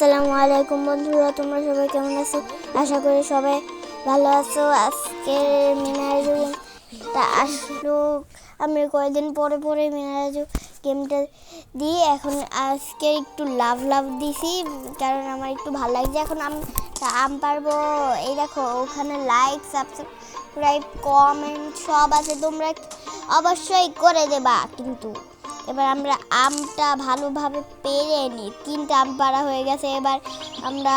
আসসালামু আলাইকুম বন্ধুরা, তোমরা সবাই কেমন আছো? আশা করি সবাই ভালো আছো। আজকে মিনারেজটা আসলো, আমি কয়েকদিন পরে মিনারেজ গেমটা দিই। এখন আজকে একটু লাভ দিছি, কারণ আমার একটু ভালো লাগছে। এখন আম পারবো। এই দেখো, ওখানে লাইক, সাবস্ক্রাইব, কমেন্ট সব আছে, তোমরা অবশ্যই করে দেবা। কিন্তু এবার আমরা আমটা ভালোভাবে পেরে নিই। 3টা আম পাড়া হয়ে গেছে। এবার আমরা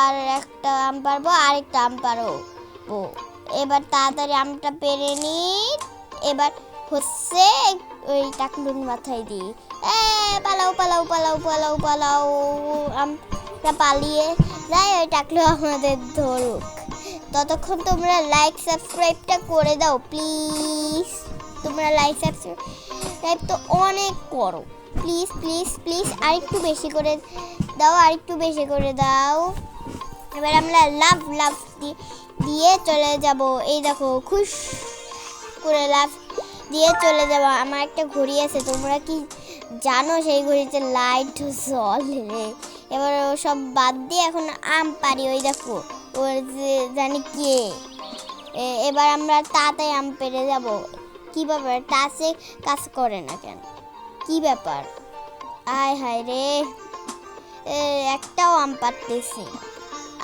আর একটা আম পারবো, আরেকটা আম পারবো। এবার তাড়াতাড়ি আমটা পেরে নিই। এবার হচ্ছে ওই টাকলুর মাথায় দিই। পালাও পালাও পালাও পালাও পালাও। আমরা পালিয়ে যাই, ওই টাকলু আমাদের ধরুক। ততক্ষণ তোমরা লাইক সাবস্ক্রাইবটা করে দাও প্লিজ। তোমরা লাইক সাবস্ক্রাইব তো অনেক করো, প্লিজ প্লিজ প্লিজ। আরেকটু বেশি করে দাও, আরেকটু বেশি করে দাও। এবার আমরা লাভ দিয়ে চলে যাব। এই দেখো, খুশ করে লাভ দিয়ে চলে যাব। আমার একটা ঘড়ি আছে, তোমরা কি জানো সেই ঘড়িতে লাইট জ্বলে? এবার সব বাদ দিয়ে এখন আম পারি। ওই দেখো, ওর যে জানি কে। এবার আমরা তাড়াতাড়ি আম পেরে যাব। কি ব্যাপার, টাচে কাজ করে না কেন? কি ব্যাপার? আয় হায় রে, একটাও আম পারতেছি,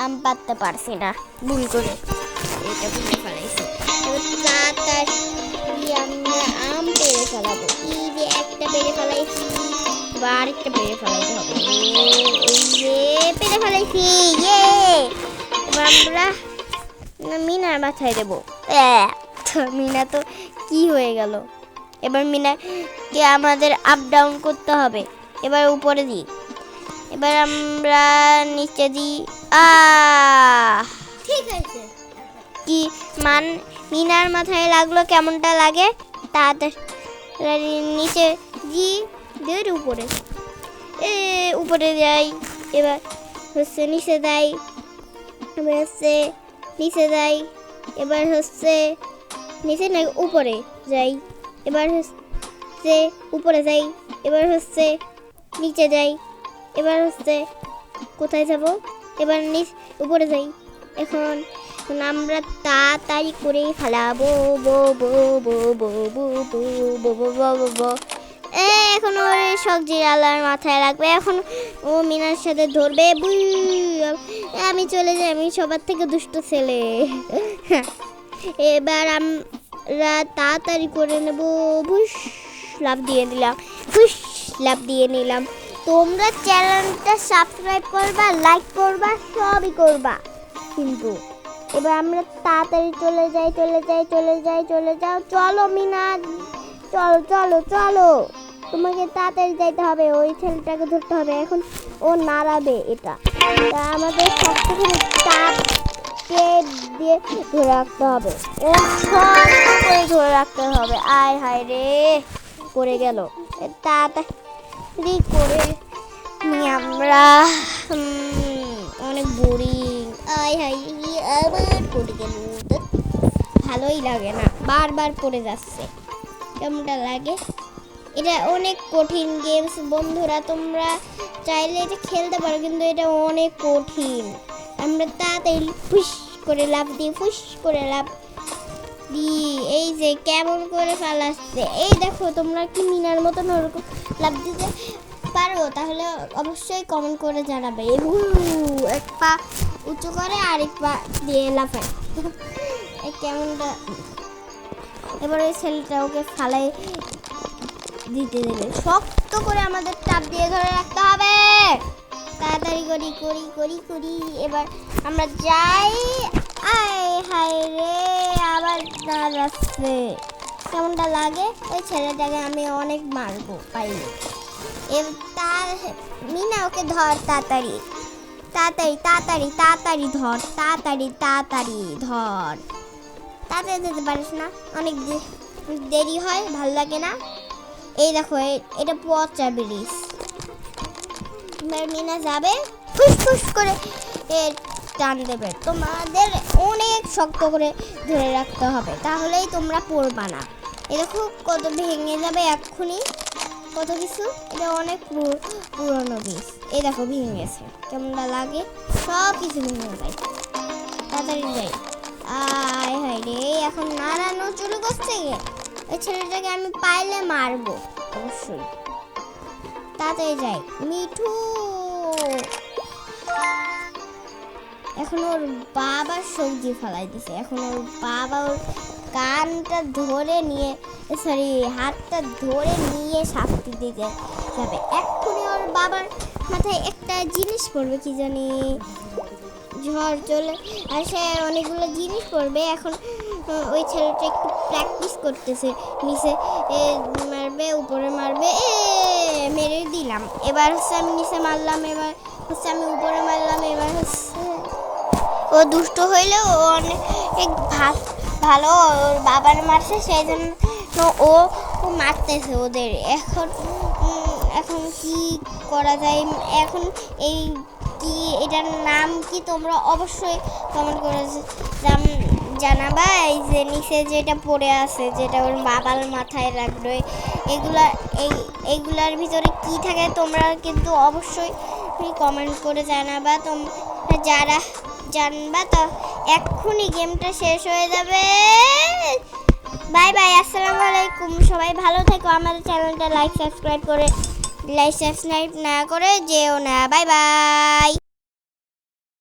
আম পারতে পারছি না, ভুল করে এটা ভুলে ফেলাইছি। তাড়াতাড়ি আমরা আম পেরে ফেলাবো। কি যে একটা পেরে ফেলাইছি, বা আরেকটা পেরে ফেলাইতে হবে। এই যে পেরে ফেলাইছি, ইয়ে। এবার আমরা মিনার মাথায় দেবো। মিনা তো কি হয়ে গেল? এবার মিনাকে আমাদের আপ ডাউন করতে হবে। এবার উপরে দিই, এবার আমরা নিচে দিই। ঠিক আছে। কি মিনার মাথায় লাগলো, কেমনটা লাগে? তাড়াতাড়ি নিচে দিই, দিয়ে উপরে উপরে যাই। এবার হচ্ছে নিচে দেয়, এবার হচ্ছে নিচে যাই। এবার হচ্ছে নিচে না, উপরে যাই। এবার হচ্ছে উপরে যাই। এবার হচ্ছে নিচে যাই। এবার হচ্ছে কোথায় যাব? এবার উপরে যাই। এখন আমরা তাড়াতাড়ি করে ফেলাবো। এখন ওর সবজি আলার মাথায় লাগবে। এখন ও মিনার সাথে ধরবে। আমি চলে যাই, আমি সবার থেকে দুষ্ট ছেলে। এবার আমরা তাড়াতাড়ি করে নেব। লাভ দিয়ে দিলাম, লাভ দিয়ে নিলাম। তোমরা চ্যানেলটা সাবস্ক্রাইব করবা, লাইক করবা, সবই করবা। কিন্তু এবার আমরা তাড়াতাড়ি চলে যাই। চলো মিনা, চলো। তোমাকে তাড়াতাড়ি যাইতে হবে, ওই ছেলেটাকে ধরতে হবে। এখন ও নাড়াবে, এটা আমাদের সব থেকে চাপ দিয়ে ধরে রাখতে হবে। ও শক্ত করে ধরে রাখতে হবে। আয় হায় রে, পড়ে গেল। তাড়াতাড়ি করে নিয়ে আমরা অনেক বোরিং। আয় হায়, আবার পড়ে গেল। ভালোই লাগে না, বারবার পড়ে যাচ্ছে। কেমনটা লাগে? এটা অনেক কঠিন গেমস বন্ধুরা, তোমরা চাইলে এটা খেলতে পারো, কিন্তু এটা অনেক কঠিন। আমরা তাড়াতাড়ি ফুস করে লাভ দিই। এই যে কেমন করে ফালাচ্ছে। এই দেখো, তোমরা কি মিনার মতন ওরকম লাভ দিতে পারো? তাহলে অবশ্যই কমেন্ট করে জানাবে। এক পা উঁচু করে আরেক পা দিয়ে লাফায়, কেমনটা। এবার ওই ছেলেটা ওকে ফালাই দিতে দেবে। শক্ত করে আমাদের চাপ দিয়ে ধরে রাখতে হবে। তাড়াতাড়ি করি। এবার আমরা যাই। আয় হায় রে, আবার দাঁড়াচ্ছে। কেমনটা লাগে? ওই ছেলেটাকে আমি অনেক মারবো, পাইনি। তার মিনা, ওকে ধর, তাড়াতাড়ি ধর, তাড়াতাড়ি ধর। তাড়াতাড়ি যেতে পারিস না, অনেক দেরি হয়, ভালো লাগে না। এই দেখো, এটা পচা ব্রিজ। মিনা যাবে, ফুস করে টান দেবে। তোমাদের অনেক শক্ত করে ধরে রাখতে হবে, তাহলেই তোমরা পড়বা না। এই দেখো কত ভেঙে যাবে এক্ষুনি। কত কিছু। এটা অনেক পুরনো বীজ। এই দেখো ভেঙে গেছে, কেমনটা লাগে, সব কিছু ভেঙে যায়। তাড়াতাড়ি যাই। আয় হায় রে, এখন নাড়ানো শুরু করছে। ওই ছেলেটাকে আমি পাইলে মারবো অবশ্যই। তাড়াতাড়ি যাই। মিঠু, এখন ওর বাবা সবজি ফেলাই দিছে। এখন ওর বাবা ওর কানটা ধরে নিয়ে, সরি হাতটা ধরে নিয়ে শাস্তি দিতে যাবে। এক্ষুনি ওর বাবার মাথায় একটা জিনিস পড়বে, কি জানি ঝড় চলে আসে, অনেকগুলো জিনিস পড়বে। এখন ওই ছেলেটা একটু প্র্যাকটিস করতেছে, নিচে মারবে, উপরে মারবে, মেরে দিলাম। এবার হচ্ছে আমি নিচে মারলাম, এবার হচ্ছে আমি উপরে মারলাম। এবার হচ্ছে ও দুষ্ট হইলে ও অনেক ভালো ওর বাবার মারছে, সেই জন্য ও মারতেছে ওদের। এখন কি করা যায়? এখন এই কি, এটার নাম কি তোমরা অবশ্যই কমেন্ট করে জানাবা। এই যে নিচে যেটা পড়ে আছে, যেটা ওর বাবার মাথায় রাখবে, এইগুলার ভিতরে কি থাকে তোমরা কিন্তু অবশ্যই কমেন্ট করে জানাবা। তোমরা যারা জানবা তো এক্ষুনি গেমটা শেষ হয়ে যাবে। বাই বাই, আসসালামু আলাইকুম। সবাই ভালো থেকো। আমাদের চ্যানেলটা লাইক সাবস্ক্রাইব না করে যেও না। Bye bye.